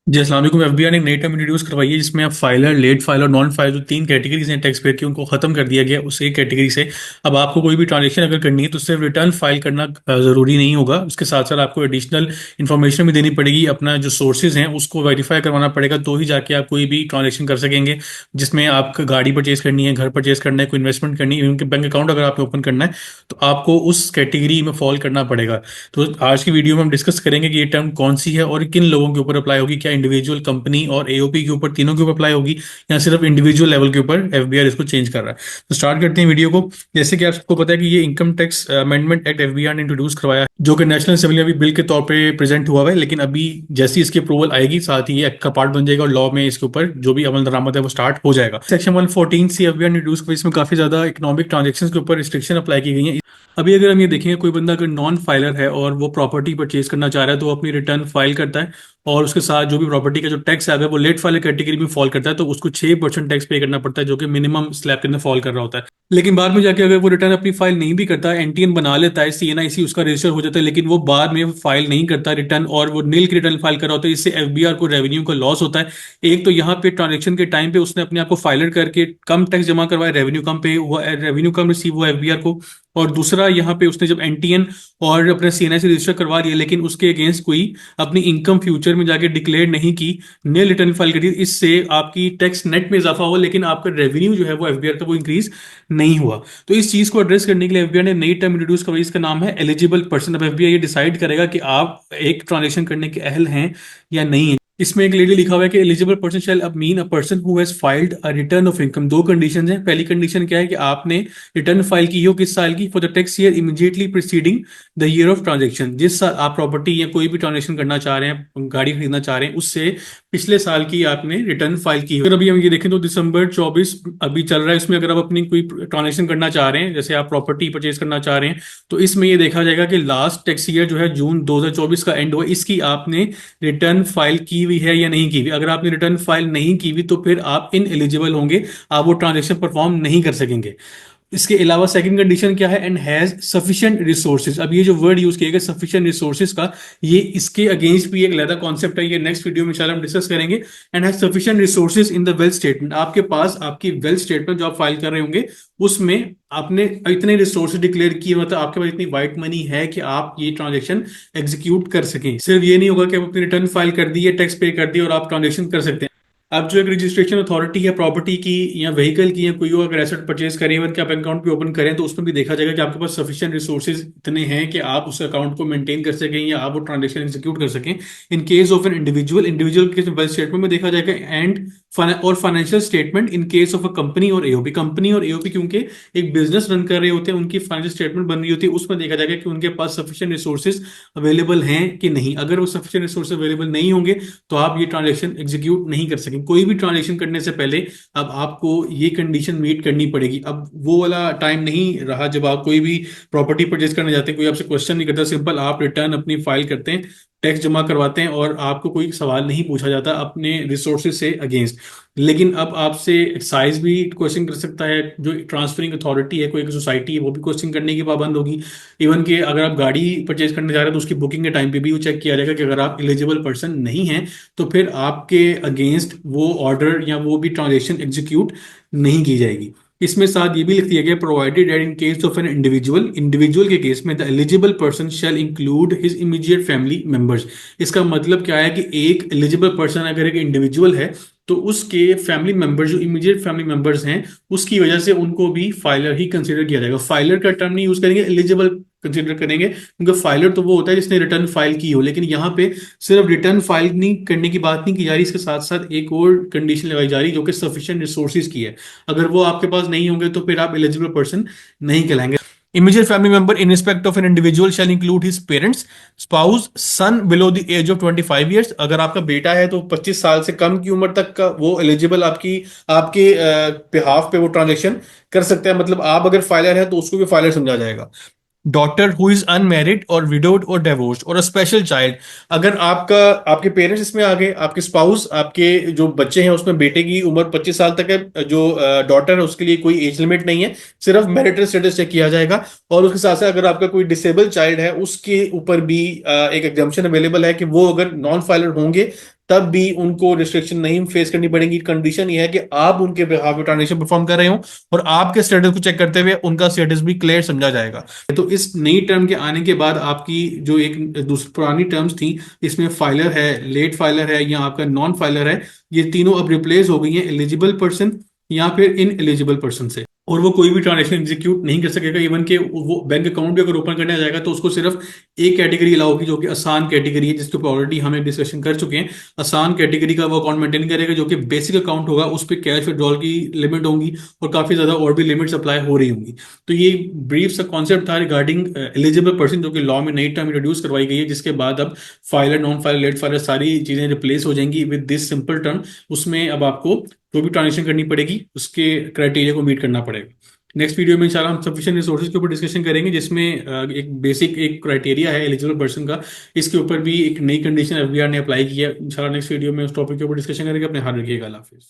जी अस्सलाम वालेकुम। एफबीआई ने एक नई टर्म इंट्रोड्यूस करवाई है जिसमें अब फाइलर, लेट फाइलर और नॉन फाइलर जो तीन कैटेगरीज हैं टैक्स पेयर की, उनको खत्म कर दिया गया उस एक कैटेगरी से। अब आपको कोई भी ट्रांजेक्शन अगर करनी है तो सिर्फ रिटर्न फाइल करना जरूरी नहीं होगा। उसके साथ साथ आपको एडिशनल इन्फॉर्मेशन भी देनी पड़ेगी। अपना जो सोर्सेज हैं उसको वेरीफाई करवाना पड़ेगा, तो ही जाके आप कोई भी ट्रांजेक्शन कर सकेंगे। जिसमें आपको गाड़ी परचेज करनी है, घर परचेज करना है, कोई इन्वेस्टमेंट करनी है, उनके बैंक अकाउंट अगर आपने ओपन करना है तो आपको उस कैटेगरी में फॉल करना पड़ेगा। तो आज की वीडियो में हम डिस्कस करेंगे कि ये टर्म कौन सी है और किन लोगों के ऊपर अप्लाई होगी। क्या इंडिविजुअल, कंपनी और एओपी के ऊपर, तीनों के ऊपर अप्लाई होगी, या सिर्फ इंडिविजुअल लेवल के ऊपर एफबीआर इसको चेंज कर रहा है। तो स्टार्ट करते हैं वीडियो को। जैसे कि आप सबको पता है कि ये income tax amendment act FBR ने इंट्रोड्यूस करवाया है, जो कि नेशनल असेंबली में अभी बिल के तौर पे प्रेजेंट हुआ है। लेकिन अभी जैसी इसकी अप्रूवल आएगी साथ ही ये एक्ट का पार्ट बन जाएगा और लॉ में इसके ऊपर जो भी अमल दरामद है वो स्टार्ट हो जाएगा। सेक्शन 114 सी एफबीआर ने इंट्रोड्यूस किया, इसमें काफी ज्यादा इकोनॉमिक ट्रांजेक्शन के ऊपर रिस्ट्रिक्शन अप्लाई की गई है। अभी अगर हम ये देखेंगे, कोई बंदा अगर नॉन फाइलर है और वो प्रॉपर्टी परचेज करना चाह रहा है तो वो अपनी रिटर्न फाइल करता है, और उसके साथ जो भी प्रॉपर्टी का जो टैक्स है अगर वो लेट फाइलर कैटेगरी में फॉल करता है तो उसको 6% टैक्स पे करना पड़ता है, जो कि मिनिमम स्लैब के अंदर फॉल कर रहा होता है। लेकिन बाद में जाके अगर वो रिटर्न अपनी फाइल नहीं भी करता, एनटीएन बना लेता है, सीएनआईसी उसका रजिस्टर हो जाता है, लेकिन वो बाद में फाइल नहीं करता रिटर्न और वो नील की रिटर्न फाइल कर रहा होता है, इससे एफबीआर को रेवेन्यू का लॉस होता है। एक तो यहाँ पे ट्रांजेक्शन के टाइम पे उसने अपने आप को फाइलर करके कम टैक्स जमा करवाया, रेवेन्यू कम पे हुआ, रेवेन्यू कम रिसीव हुआ एफबीआर को। और दूसरा यहाँ पे उसने जब एनटीएन और अपने सीएनआई से रजिस्टर करवा दिया लेकिन उसके अगेंस्ट कोई अपनी इनकम फ्यूचर में जाके डिक्लेयर नहीं की, नील रिटर्न फाइल करी, इससे आपकी टैक्स नेट में इजाफा हुआ लेकिन आपका रेवेन्यू जो है वो एफबीआर का वो इंक्रीज नहीं हुआ। तो इस चीज को एड्रेस करने के लिए एफबीआई ने नई टर्म इंट्रोड्यूस करवाई, इसका नाम है एलिजिबल पर्सन। अब एफबीआई ये डिसाइड करेगा कि आप एक ट्रांजेक्शन करने के अहल हैं या नहीं है। इसमें एक लेडी लिखा हुआ है कि एलिजिबल पर्सन शैल अब mean a person who has filed a return of income. दो कंडीशंस हैं। पहली कंडीशन क्या है कि आपने रिटर्न फाइल की हो किस साल की, for the tax year immediately preceding the year of transaction. जिस साल आप प्रॉपर्टी या कोई भी ट्रांजेक्शन करना चाह रहे हैं, गाड़ी खरीदना चाह रहे हैं, उससे पिछले साल की आपने रिटर्न फाइल की हो। अगर अभी हम ये देखें तो दिसंबर 24 अभी चल रहा है, इसमें अगर आप अपनी कोई ट्रांजेक्शन करना चाह रहे हैं, जैसे आप प्रॉपर्टी परचेज करना चाह रहे हैं, तो इसमें ये देखा जाएगा कि लास्ट टैक्स ईयर जो है जून 2024 का एंड हुआ, इसकी आपने रिटर्न फाइल की हुई है या नहीं की हुई। अगर आपने रिटर्न फाइल नहीं की हुई तो फिर आप इन एलिजिबल होंगे, आप वो ट्रांजेक्शन परफॉर्म नहीं कर सकेंगे। इसके अलावा सेकंड कंडीशन क्या है, एंड हैज सफिशिएंट रिसोर्सेज। अब ये जो वर्ड यूज किया गया सफिशिएंट रिसोर्सेज का, ये इसके अगेंस्ट भी एक अलग कॉन्सेप्ट है, ये नेक्स्ट वीडियो में इंशाल्लाह हम डिस्कस करेंगे। And has sufficient resources in the wealth statement. आपके पास आपकी वेल्थ स्टेटमेंट जो आप फाइल कर रहे होंगे उसमें आपने इतने रिसोर्सेज डिक्लेयर किए, मतलब आपके पास इतनी वाइट मनी है कि आप ये ट्रांजेक्शन एग्जीक्यूट कर सकें। सिर्फ ये नहीं होगा कि आप अपनी रिटर्न फाइल कर दी है, टैक्स पे कर दी और आप ट्रांजेक्शन कर सकते हैं। अब जो एक रजिस्ट्रेशन अथॉरिटी है प्रॉपर्टी की या व्हीकल की या कोई और अगर एसेट परचेज करें, इवन कि आप अकाउंट भी ओपन करें, तो उसमें भी देखा जाएगा कि आपके पास सफिशिएंट रिसोर्सेज इतने हैं कि आप उस अकाउंट को मेंटेन कर सकें या आप वो ट्रांजेक्शन एग्जीक्यूट कर सकें। In case of an individual, individual के वेल्थ स्टेटमेंट में देखा जाएगा, एंड और financial statement in case of a company और एओपी। कंपनी और एओपी क्योंकि एक बिजनेस रन कर रहे होते हैं, उनकी फाइनेंशियल स्टेटमेंट बन रही होती है, उसमें देखा जाएगा कि उनके पास सफिशिएंट रिसोर्सेज अवेलेबल हैं कि नहीं। अगर वो सफिशिएंट रिसोर्सेज अवेलेबल नहीं होंगे तो आप ये ट्रांजेक्शन एग्जीक्यूट नहीं कर सकेंगे। कोई भी ट्रांजेक्शन करने से पहले अब आपको ये कंडीशन मीट करनी पड़ेगी। अब वो वाला टाइम नहीं रहा जब आप कोई भी प्रॉपर्टी परचेज करने जाते हैं, कोई आपसे क्वेश्चन नहीं करता, सिंपल आप रिटर्न अपनी फाइल करते हैं, टैक्स जमा करवाते हैं और आपको कोई सवाल नहीं पूछा जाता अपने रिसोर्सेज से अगेंस्ट। लेकिन अब आपसे एक्साइज भी क्वेश्चन कर सकता है, जो ट्रांसफरिंग अथॉरिटी है, कोई सोसाइटी है, वो भी क्वेश्चन करने की पाबंद होगी। इवन कि अगर आप गाड़ी परचेज करने जा रहे हैं तो उसकी बुकिंग के टाइम पे भी वो चेक किया जाएगा कि अगर आप एलिजिबल पर्सन नहीं हैं तो फिर आपके अगेंस्ट वो ऑर्डर या वो भी ट्रांजेक्शन एग्जीक्यूट नहीं की जाएगी। इसमें साथ ये भी लिख दिया गया, provided that in case of an individual, individual के केस में the eligible person shall include his immediate family members. इसका मतलब क्या है कि एक एलिजिबल पर्सन अगर एक इंडिविजुअल है तो उसके फैमिली मेंबर्स, जो इमीडिएट फैमिली मेंबर्स हैं, उसकी वजह से उनको भी फाइलर ही कंसिडर किया जाएगा। फाइलर का टर्म नहीं यूज करेंगे, एलिजिबल कंसिडर करेंगे, क्योंकि फाइलर तो वो होता है जिसने रिटर्न फाइल की हो। लेकिन यहाँ पे सिर्फ रिटर्न फाइल नहीं करने की बात नहीं की जा रही, इसके साथ साथ एक और कंडीशन लगाई जा रही जो कि सफिशिएंट रिसोर्सेज की है। अगर वो आपके पास नहीं होंगे तो फिर आप एलिजिबल पर्सन नहीं कहलाएंगे। Immediate family member in respect of an individual shall include his parents, spouse, son below the age of 25 years। अगर आपका बेटा है तो 25 साल से कम की उम्र तक का वो एलिजिबल आपकी आपके बिहाफ पे वो ट्रांजेक्शन कर सकता है। मतलब आप अगर फाइलर है तो उसको भी फाइलर समझा जाएगा। डॉटर हु इज अनमैरिड और विडोड और डिवोर्स्ड और अ स्पेशल चाइल्ड। अगर आपका आपके पेरेंट्स इसमें आ गए, आपके स्पाउस, आपके जो बच्चे हैं उसमें बेटे की उम्र 25 साल तक है, जो डॉटर है उसके लिए कोई एज लिमिट नहीं है, सिर्फ मैरिटल स्टेटस चेक किया जाएगा। और उसके साथ साथ अगर आपका कोई डिसेबल चाइल्ड है उसके ऊपर भी एक एग्जम्पशन अवेलेबल है कि वो अगर नॉन फाइलर होंगे तब भी उनको रिस्ट्रिक्शन नहीं फेस करनी पड़ेगी। कंडीशन ये है कि आप उनके बिहाफ पे ट्रांजेक्शन परफॉर्म कर रहे हो और आपके स्टेटस को चेक करते हुए उनका स्टेटस भी क्लियर समझा जाएगा। तो इस नई टर्म के आने के बाद आपकी जो एक दूसरी पुरानी टर्म्स थी, इसमें फाइलर है, लेट फाइलर है या आपका नॉन फाइलर है, ये तीनों अब रिप्लेस हो गई हैं एलिजिबल पर्सन या फिर इन एलिजिबल पर्सन से। और वो कोई भी ट्रांजेक्शन एग्जीक्यूट नहीं कर सकेगा। इवन के वो बैंक अकाउंट भी अगर ओपन करने आ जाएगा तो उसको सिर्फ एक कैटेगरी अलाउ होगी, जो कि आसान कैटेगरी है, जिसके ऊपर ऑलरेडी हम एक डिस्कशन कर चुके हैं। आसान कैटेगरी का वो अकाउंट मेंटेन करेगा, जो कि बेसिक अकाउंट होगा, उस पर कैश विड्रॉल की लिमिट होंगी और काफी ज्यादा और भी लिमिट्स अप्लाई हो रही होंगी। तो ये ब्रीफ सा कॉन्सेप्ट था रिगार्डिंग एलिजिबल पर्सन, जो कि लॉ में नई टर्म इंट्रोड्यूस करवाई गई है, जिसके बाद अब filer, non filer, late filer सारी चीजें रिप्लेस हो जाएंगी विद दिस सिंपल टर्म। उसमें अब आपको जो भी ट्रांजेक्शन करनी पड़ेगी उसके क्राइटेरिया को मीट करना पड़ेगा। नेक्स्ट वीडियो में इंशाल्लाह हम सफिशिएंट रिसोर्सेज के ऊपर डिस्कशन करेंगे, जिसमें एक बेसिक एक क्राइटेरिया है एलिजिबल पर्सन का। इसके ऊपर भी एक नई कंडीशन एफबीआर ने अप्लाई की है। इंशाल्लाह नेक्स्ट वीडियो में उस टॉपिक के ऊपर डिस्कशन करेंगे। अपने ध्यान रखिएगा। अल्लाह हाफिज़।